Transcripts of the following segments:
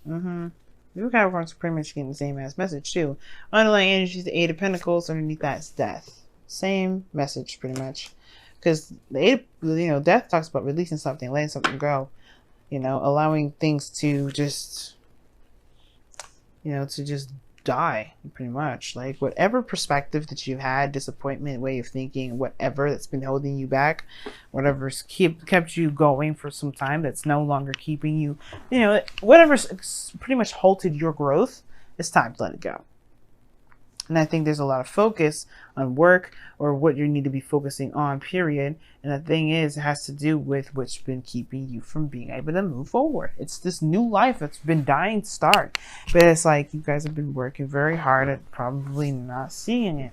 Mm-hmm. You Capricorns are pretty much getting the same ass message too. Underlying energies, the Eight of Pentacles, underneath that's death. Same message, pretty much. Because the eight, death talks about releasing something, letting something go. Allowing things to just, to just die, pretty much. Like whatever perspective that you had, disappointment, way of thinking, whatever that's been holding you back, whatever's kept you going for some time, that's no longer keeping you, whatever's pretty much halted your growth, it's time to let it go. And I think there's a lot of focus on work or what you need to be focusing on, period. And the thing is, it has to do with what's been keeping you from being able to move forward. It's this new life that's been dying to start. But it's like you guys have been working very hard at probably not seeing it.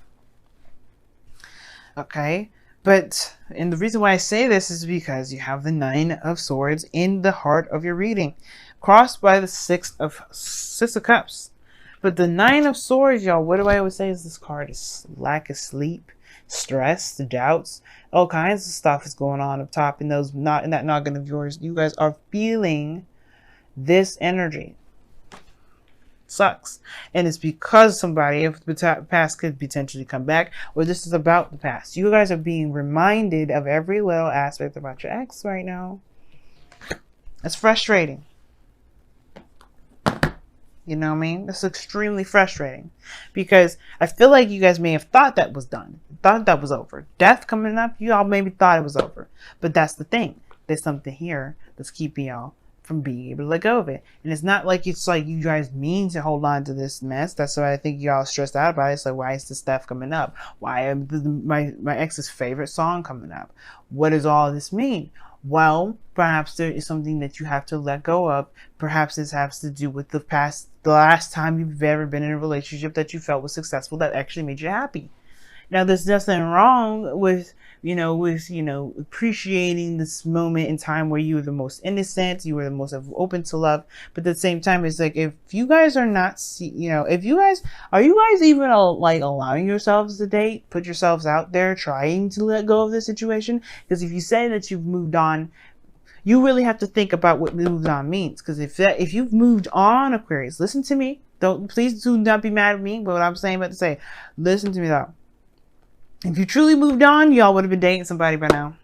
Okay? And the reason why I say this is because you have the Nine of Swords in the heart of your reading, crossed by the Six of Cups. But the Nine of Swords, y'all, what do I always say is this card is lack of sleep, stress, doubts, all kinds of stuff is going on up top in those not in that noggin of yours. You guys are feeling this energy. Sucks. And it's because somebody of the past could potentially come back, or this is about the past. You guys are being reminded of every little aspect about your ex right now. It's frustrating. You know what I mean? That's extremely frustrating because I feel like you guys may have thought that was done, thought that was over. Death coming up, you all maybe thought it was over. But that's the thing. There's something here that's keeping y'all from being able to let go of it. And it's not like it's like you guys mean to hold on to this mess. That's why I think y'all stressed out about it. It's like, why is this stuff coming up? Why am my ex's favorite song coming up? What does all this mean? Well, perhaps there is something that you have to let go of. Perhaps this has to do with the last time you've ever been in a relationship that you felt was successful, that actually made you happy. Now, there's nothing wrong with, appreciating this moment in time where you were the most innocent, you were the most open to love. But at the same time, it's like, if you guys are not, are you guys even like allowing yourselves to date, put yourselves out there trying to let go of this situation? Because if you say that you've moved on, you really have to think about what moved on means. Because if you've moved on, Aquarius, listen to me. Please do not be mad at me. But what I'm saying about to say, listen to me though. If you truly moved on, y'all would have been dating somebody by now.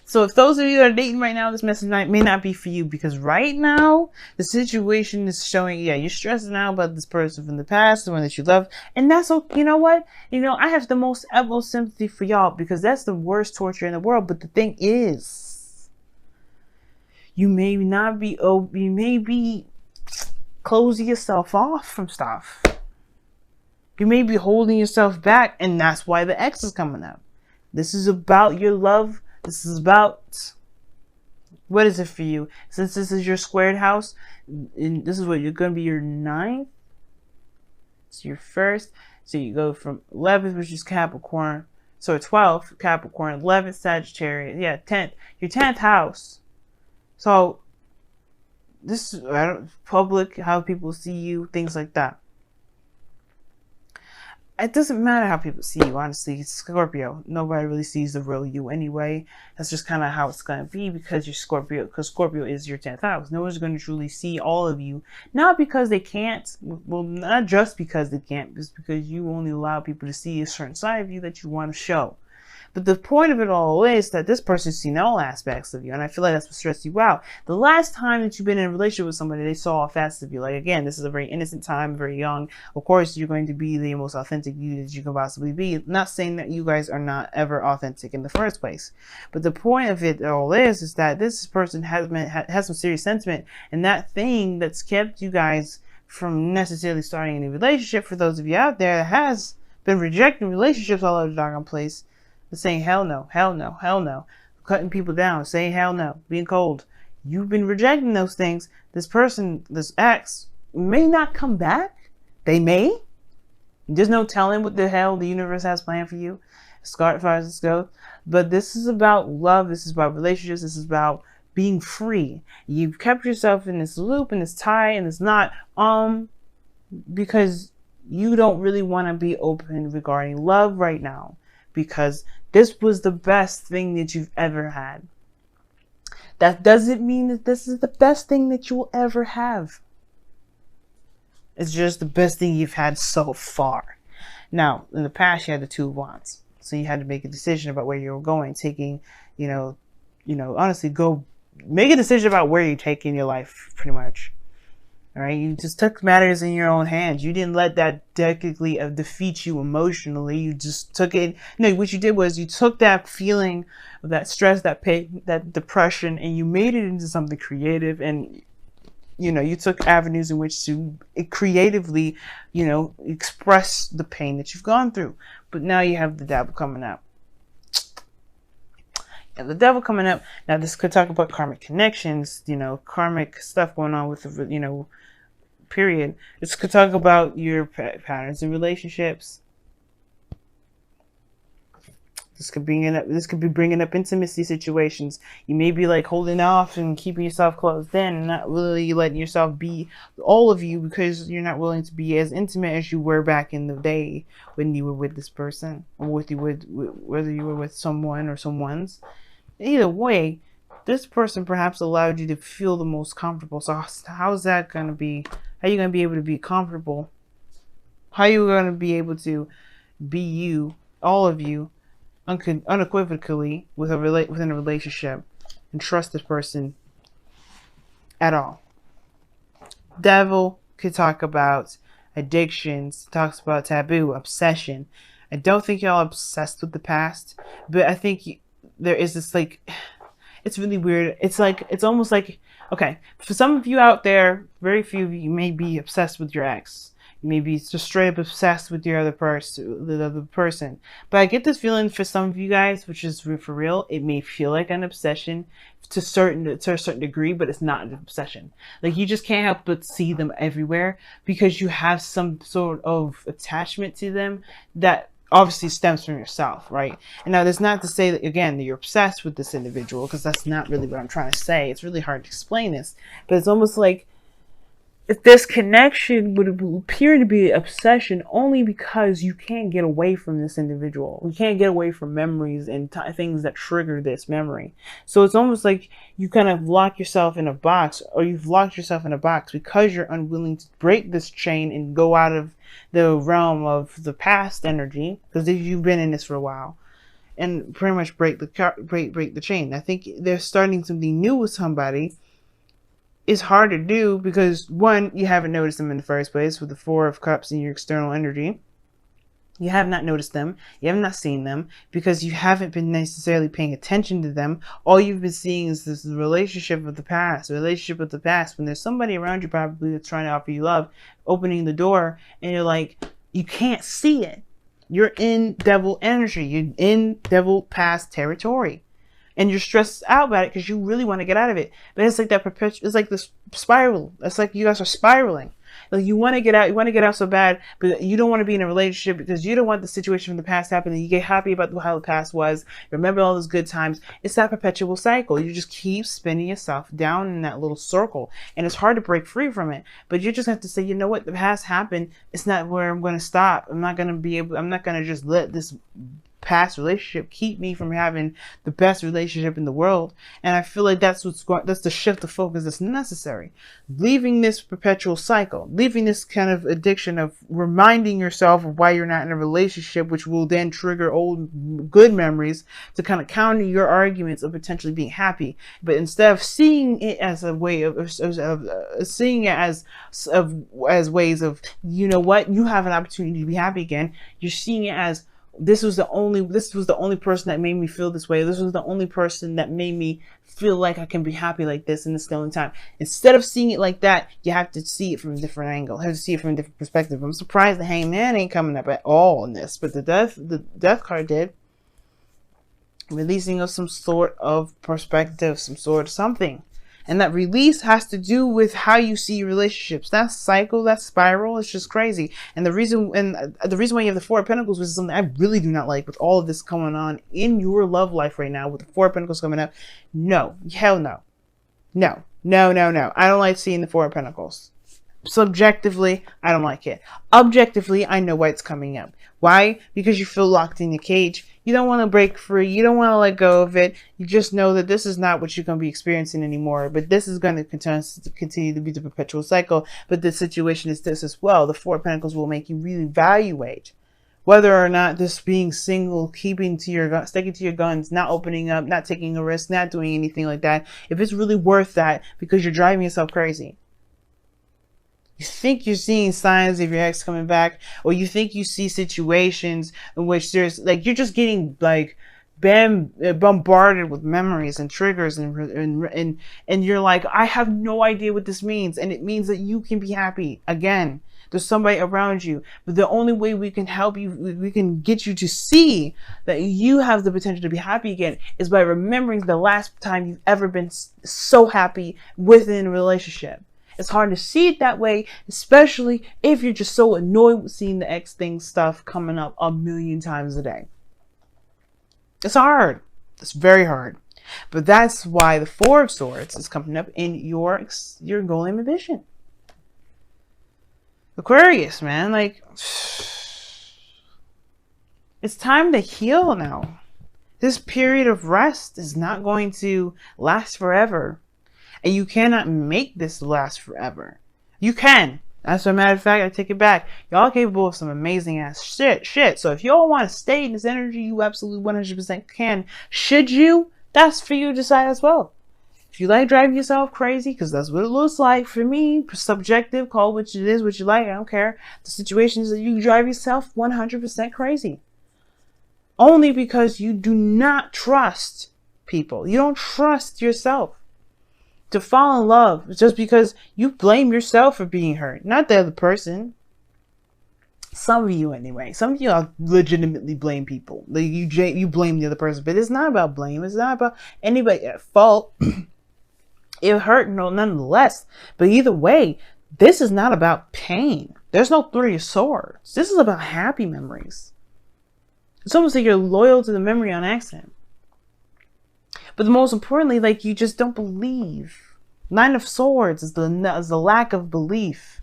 So if those of you that are dating right now, this message may not be for you, because right now the situation is showing, you're stressing out about this person from the past, the one that you love, and that's okay. You know what? I have the most utmost sympathy for y'all, because that's the worst torture in the world. But the thing is, you may be closing yourself off from stuff. You may be holding yourself back, and that's why the X is coming up. This is about your love. This is about, what is it for you? Since this is your squared house, and this is what you're going to be your 9th. It's your first. So you go from 11th, which is Capricorn. So 12th, Capricorn. 11th, Sagittarius. Yeah, 10th. Your 10th house. So this is public, how people see you, things like that. It doesn't matter how people see you, honestly. It's Scorpio. Nobody really sees the real you anyway. That's just kind of how it's going to be, because you're Scorpio. Because Scorpio is your 10th house. No one's going to truly see all of you. Not because they can't. Well, not just because they can't. Just because you only allow people to see a certain side of you that you want to show. But the point of it all is that this person's seen all aspects of you. And I feel like that's what stressed you out. The last time that you've been in a relationship with somebody, they saw all facets of you. Like, again, this is a very innocent time, very young. Of course, you're going to be the most authentic you that you can possibly be. I'm not saying that you guys are not ever authentic in the first place. But the point of it all is that this person has some serious sentiment. And that thing that's kept you guys from necessarily starting a new relationship, for those of you out there that has been rejecting relationships all over the doggone place, saying hell no, hell no, hell no, cutting people down, saying hell no, being cold. You've been rejecting those things. This person, this ex, may not come back. They may. There's no telling what the hell the universe has planned for you, as far as this goes. But this is about love. This is about relationships. This is about being free. You've kept yourself in this loop, in this tie, and it's not because you don't really want to be open regarding love right now. Because this was the best thing that you've ever had. That doesn't mean that this is the best thing that you will ever have. It's just the best thing you've had so far. Now, in the past, you had the Two of Wands. So you had to make a decision about where you were going, taking, honestly, go make a decision about where you're taking your life, pretty much. All right, you just took matters in your own hands. You didn't let that technically defeat you emotionally. You just took it. No, what you did was you took that feeling of that stress, that pain, that depression, and you made it into something creative. And you took avenues in which to creatively, express the pain that you've gone through. But now you have the devil coming up. The devil coming up. Now this could talk about karmic connections, karmic stuff going on with the, period. This could talk about your patterns in relationships. This could be bringing up intimacy situations. You may be like holding off and keeping yourself closed in, and not really letting yourself be all of you because you're not willing to be as intimate as you were back in the day when you were with this person, or whether you were with someone or someone's. Either way, this person perhaps allowed you to feel the most comfortable. So how is that going to be? How are you going to be able to be comfortable? How are you going to be able to be you, all of you, unequivocally within a relationship and trust this person at all? Devil could talk about addictions, talks about taboo, obsession. I don't think y'all are obsessed with the past, but I think there is this it's really weird. It's almost like, okay, for some of you out there, very few of you may be obsessed with your ex. You may be just straight up obsessed with the other person. But I get this feeling for some of you guys, which is for real, it may feel like an obsession to a certain degree, but it's not an obsession. Like, you just can't help but see them everywhere because you have some sort of attachment to them that obviously stems from yourself, right? And now that's not to say that, again, that you're obsessed with this individual, because that's not really what I'm trying to say. It's really hard to explain this, but it's almost like if this connection would appear to be obsession only because you can't get away from this individual. You can't get away from memories and things that trigger this memory. So it's almost like you kind of lock yourself in a box, or you've locked yourself in a box because you're unwilling to break this chain and go out of the realm of the past energy, because you've been in this for a while, and pretty much break the chain. I think they're starting something new with somebody. It's hard to do because, one, you haven't noticed them in the first place with the Four of Cups in your external energy. You have not noticed them. You have not seen them because you haven't been necessarily paying attention to them. All you've been seeing is this relationship of the past. When there's somebody around you probably that's trying to offer you love, opening the door, and you're like, you can't see it. You're in devil energy. You're in devil past territory. And you're stressed out about it because you really want to get out of it. But it's like that it's like this spiral. It's like you guys are spiraling. Like, you want to get out so bad, but you don't want to be in a relationship because you don't want the situation from the past happening. You get happy about how the past was. Remember all those good times. It's that perpetual cycle. You just keep spinning yourself down in that little circle. And it's hard to break free from it. But you just have to say, you know what? The past happened. It's not where I'm going to stop. I'm not going to just let this past relationship keep me from having the best relationship in the world. And I feel like that's the shift of focus that's necessary. Leaving this perpetual cycle, leaving this kind of addiction of reminding yourself of why you're not in a relationship, which will then trigger old good memories to kind of counter your arguments of potentially being happy. But instead of seeing it as a way of seeing it as ways of, you know what, you have an opportunity to be happy again, you're seeing it as, this was the only person that made me feel this way. This was the only person that made me feel like I can be happy like this in this only time. Instead of seeing it like that, you have to see it from a different angle. You have to see it from a different perspective. I'm surprised the Hangman ain't coming up at all in this, but the death card did. Releasing of some sort of perspective, some sort of something. And that release has to do with how you see relationships. That cycle, that spiral, is just crazy. And the reason why you have the Four of Pentacles, which is something I really do not like with all of this going on in your love life right now, with the Four of Pentacles coming up. No, hell no. No. I don't like seeing the Four of Pentacles. Subjectively, I don't like it. Objectively, I know why it's coming up. Why? Because you feel locked in a cage. You don't want to break free. You don't want to let go of it. You just know that this is not what you're going to be experiencing anymore. But this is going to continue to be the perpetual cycle. But the situation is this as well. The Four of Pentacles will make you really evaluate whether or not this being single, keeping to your sticking to your guns, not opening up, not taking a risk, not doing anything like that, if it's really worth that, because you're driving yourself crazy. You think you're seeing signs of your ex coming back, or you think you see situations in which there's like, you're just getting like bombarded with memories and triggers, and you're like, I have no idea what this means. And it means that you can be happy again. There's somebody around you, but the only way we can help you, we can get you to see that you have the potential to be happy again, is by remembering the last time you've ever been so happy within a relationship. It's hard to see it that way, especially if you're just so annoyed with seeing the ex thing stuff coming up a million times a day. It's hard. It's very hard. But that's why the Four of Swords is coming up in your goal and ambition. Aquarius, man, like, it's time to heal now. This period of rest is not going to last forever. And you cannot make this last forever. You can. As a matter of fact, I take it back. Y'all capable of some amazing ass shit. So if y'all want to stay in this energy, you absolutely 100% can. Should you? That's for you to decide as well. If you like driving yourself crazy, because that's what it looks like for me, subjective, call what it is, what you like, I don't care. The situation is that you drive yourself 100% crazy. Only because you do not trust people. You don't trust yourself to fall in love just because you blame yourself for being hurt, not the other person. Some of you anyway. Some of you are legitimately blame people. Like you blame the other person, but it's not about blame. It's not about anybody at fault. It hurt nonetheless. But either way, this is not about pain. There's no Three of Swords. This is about happy memories. It's almost like you're loyal to the memory on accident. But the most importantly, like, you just don't believe. Nine of Swords is the lack of belief.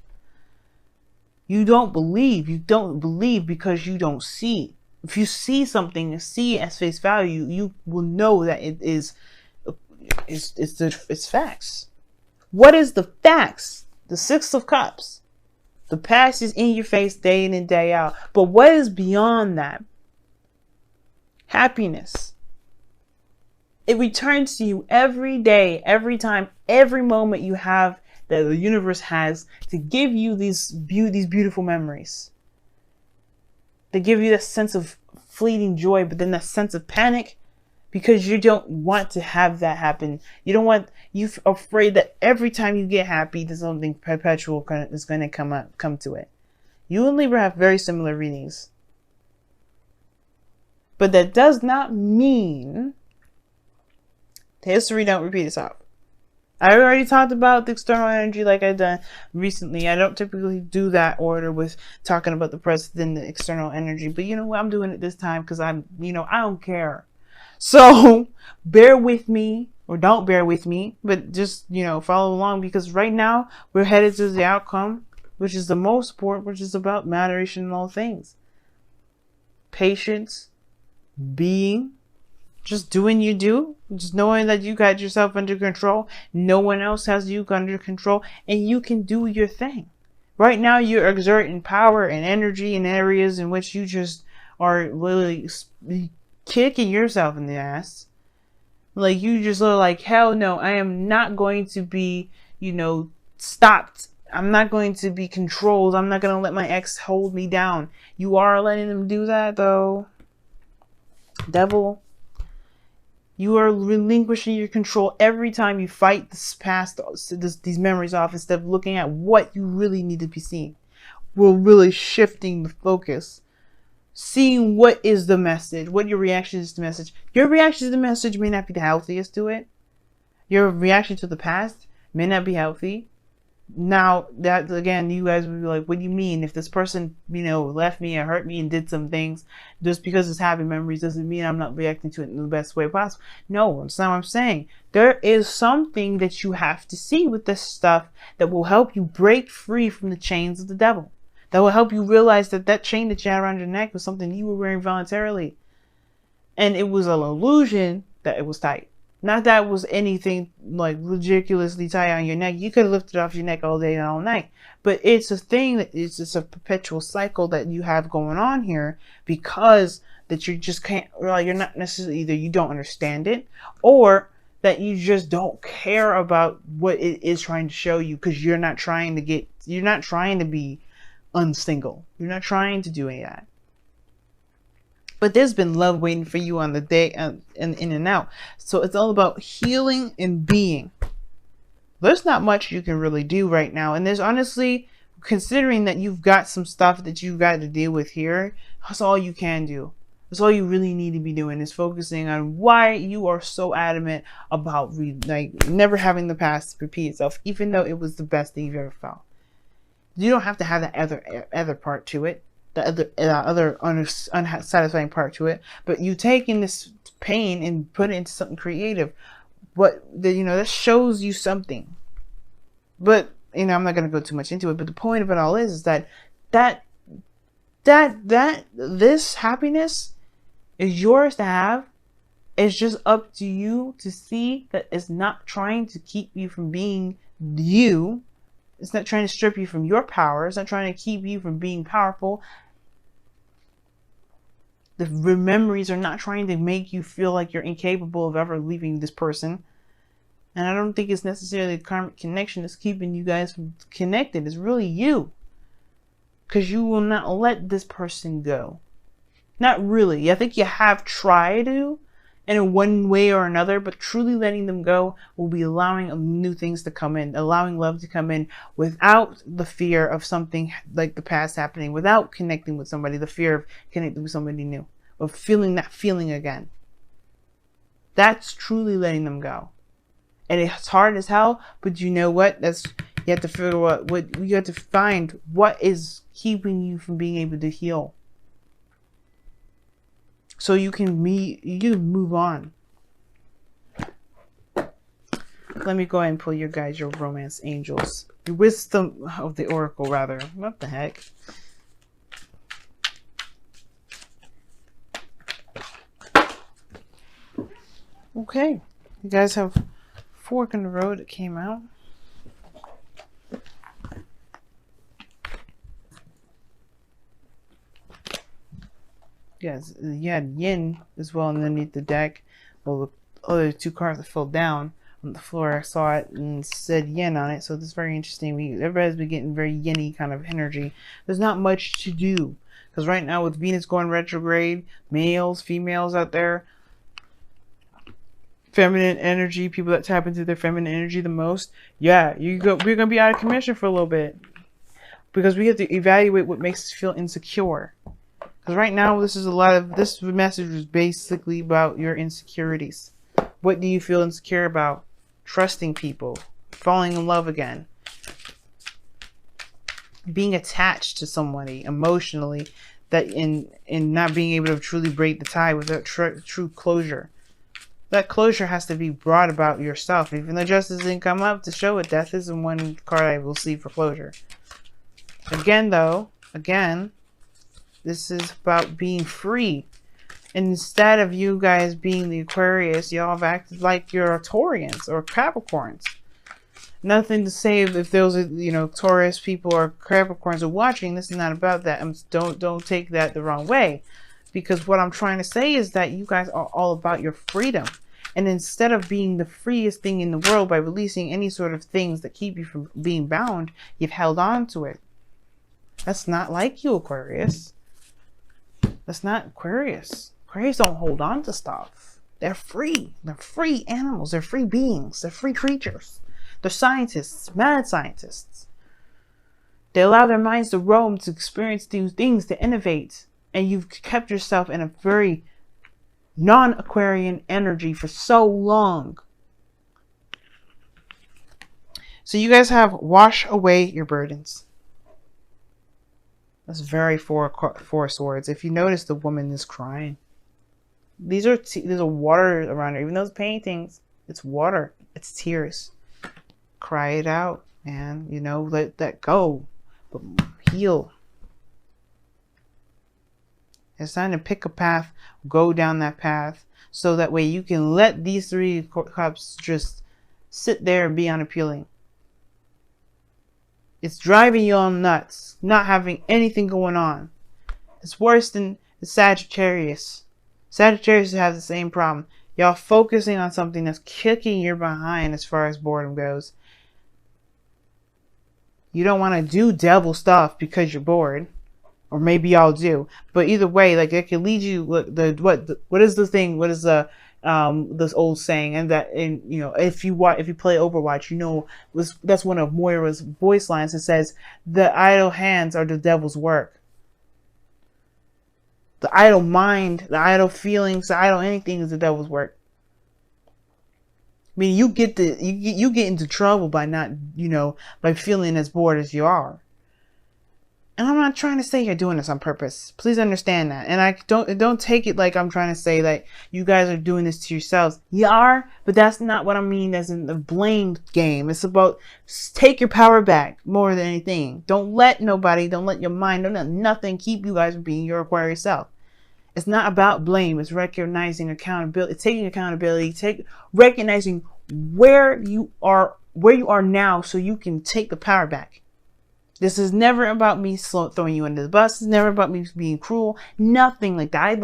You don't believe. You don't believe because you don't see. If you see something and see it as face value, you will know that it is it's facts. What is the facts? The Six of Cups. The past is in your face day in and day out. But what is beyond that? Happiness. It returns to you every day, every time, every moment you have that the universe has to give you these beautiful memories. They give you that sense of fleeting joy, but then that sense of panic because you don't want to have that happen. You're afraid that every time you get happy, there's something perpetual is going to come to it. You and Libra have very similar readings. But that does not mean history don't repeat itself. I already talked about the external energy like I've done recently. I don't typically do that order with talking about the present and the external energy. But you know what? I'm doing it this time because I don't care. So bear with me or don't bear with me. But just, follow along because right now we're headed to the outcome, which is the most important, which is about moderation in all things. Patience, being, just doing you do, just knowing that you got yourself under control. No one else has you under control and you can do your thing. Right now you're exerting power and energy in areas in which you just are literally kicking yourself in the ass. Like you just look like, hell no, I am not going to be, stopped. I'm not going to be controlled. I'm not going to let my ex hold me down. You are letting them do that though. Devil. You are relinquishing your control every time you fight these memories off instead of looking at what you really need to be seeing. We're really shifting the focus. Seeing what is the message, what your reaction is to the message. Your reaction to the message may not be the healthiest to it. Your reaction to the past may not be healthy. Now, that again, you guys would be like, what do you mean? If this person, left me or hurt me and did some things, just because it's happy memories doesn't mean I'm not reacting to it in the best way possible. No, that's not what I'm saying. There is something that you have to see with this stuff that will help you break free from the chains of the devil. That will help you realize that chain that you had around your neck was something you were wearing voluntarily. And it was an illusion that it was tight. Not that it was anything like ridiculously tight on your neck. You could have lifted off your neck all day and all night. But it's a thing that it's just a perpetual cycle that you have going on here, because that you just can't, well, you're not necessarily, either you don't understand it, or that you just don't care about what it is trying to show you, because you're not trying to be unsingle. You're not trying to do any of that. But there's been love waiting for you on the day, and in and out. So it's all about healing and being. There's not much you can really do right now. And there's honestly, considering that you've got some stuff that you've got to deal with here, that's all you can do. That's all you really need to be doing, is focusing on why you are so adamant about never having the past repeat itself, even though it was the best thing you've ever felt. You don't have to have that other part to it. The other unsatisfying part to it, but you taking this pain and put it into something creative, that shows you something. But I'm not going to go too much into it, but the point of it all is that this happiness is yours to have. It's just up to you to see that it's not trying to keep you from being you. It's not trying to strip you from your power. It's not trying to keep you from being powerful. The memories are not trying to make you feel like you're incapable of ever leaving this person. And I don't think it's necessarily a karmic connection that's keeping you guys connected. It's really you. Because you will not let this person go. Not really. I think you have tried to, in one way or another, but truly letting them go will be allowing new things to come in, allowing love to come in without the fear of something like the past happening, without connecting with somebody, the fear of connecting with somebody new, of feeling that feeling again. That's truly letting them go. And it's hard as hell, but you know what? You have to figure out you have to find what is keeping you from being able to heal. So you can move on. Let me go ahead and pull your guys, your romance angels. Your wisdom of the oracle, rather. What the heck? Okay. You guys have Fork in the Road that came out. Yes, you had Yin as well underneath the deck. Well, the other two cards that fell down on the floor, I saw it and said Yin on it. So this is very interesting. Everybody's been getting very Yin-y kind of energy. There's not much to do. Because right now with Venus going retrograde, males, females out there, feminine energy, people that tap into their feminine energy the most, yeah, we're going to be out of commission for a little bit. Because we have to evaluate what makes us feel insecure. Because right now, this message is basically about your insecurities. What do you feel insecure about? Trusting people, falling in love again, being attached to somebody emotionally, that in not being able to truly break the tie without true closure. That closure has to be brought about yourself. Even though justice didn't come up to show it, death isn't one card I will see for closure. Again, this is about being free. And instead of you guys being the Aquarius, y'all have acted like you're Taurians or Capricorns. Nothing to say if those are, Taurus people or Capricorns are watching. This is not about that. Don't take that the wrong way. Because what I'm trying to say is that you guys are all about your freedom. And instead of being the freest thing in the world by releasing any sort of things that keep you from being bound, you've held on to it. That's not like you, Aquarius. That's not Aquarius. Aquarius don't hold on to stuff. They're free. They're free animals. They're free beings. They're free creatures. They're scientists, mad scientists. They allow their minds to roam, to experience new things, to innovate. And you've kept yourself in a very non-Aquarian energy for so long. So you guys have wash away your burdens. That's very four swords. If you notice, the woman is crying. There's a water around her. Even those paintings, it's water. It's tears. Cry it out, man. Let that go. But heal. It's time to pick a path, go down that path, so that way you can let these 3 cups just sit there and be unappealing. It's driving you all nuts, not having anything going on. It's worse than the Sagittarius. Sagittarius has the same problem. Y'all focusing on something that's kicking your behind as far as boredom goes. You don't want to do devil stuff because you're bored. Or maybe y'all do. But either way, like, it can lead you, what is the thing? What is the this old saying? And that, and you know, if you play Overwatch, you know, that's one of Moira's voice lines. It says, "The idle hands are the devil's work." The idle mind, the idle feelings, the idle anything is the devil's work. I mean, you get into trouble by not, you know, by feeling as bored as you are. And I'm not trying to say you're doing this on purpose. Please understand that. And I don't take it like I'm trying to say that you guys are doing this to yourselves. You are, but that's not what I mean as in the blame game. It's about take your power back more than anything. Don't let nobody, don't let your mind, don't let nothing keep you guys from being your Aquarius self. It's not about blame. It's recognizing accountability. It's taking accountability, recognizing where you are now so you can take the power back. This is never about me throwing you under the bus. It's never about me being cruel. Nothing like that. I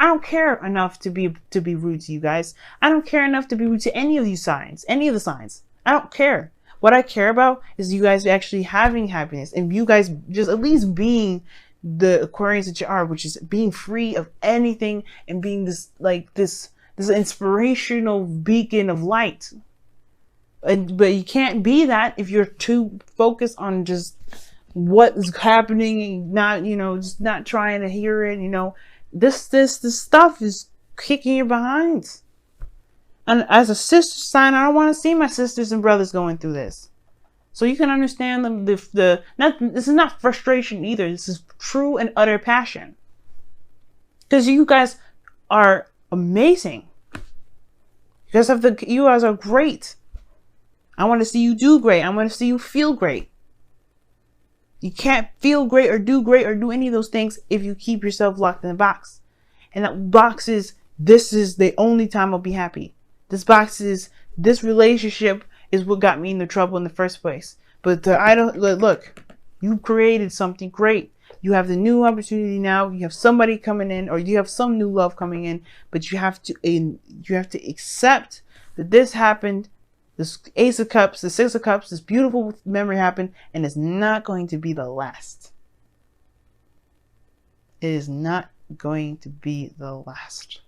don't care enough to be rude to you guys. I don't care enough to be rude to any of the signs. I don't care. What I care about is you guys actually having happiness and you guys just at least being the Aquarius that you are, which is being free of anything and being this inspirational beacon of light. But you can't be that if you're too focused on just what is happening and not, you know, just not trying to hear it. You know, this stuff is kicking your behinds. And as a sister sign, I don't want to see my sisters and brothers going through this. So you can understand this is not frustration either. This is true and utter passion. Because you guys are amazing. You guys are great. I want to see you do great. I want to see you feel great. You can't feel great or do any of those things if you keep yourself locked in a box. And that box is, this is the only time I'll be happy. This relationship is what got me into trouble in the first place. But look, you created something great. You have the new opportunity now. You have somebody coming in, or you have some new love coming in, but you have to accept that this happened. This Ace of Cups, the Six of Cups, this beautiful memory happened, and it's not going to be the last. It is not going to be the last.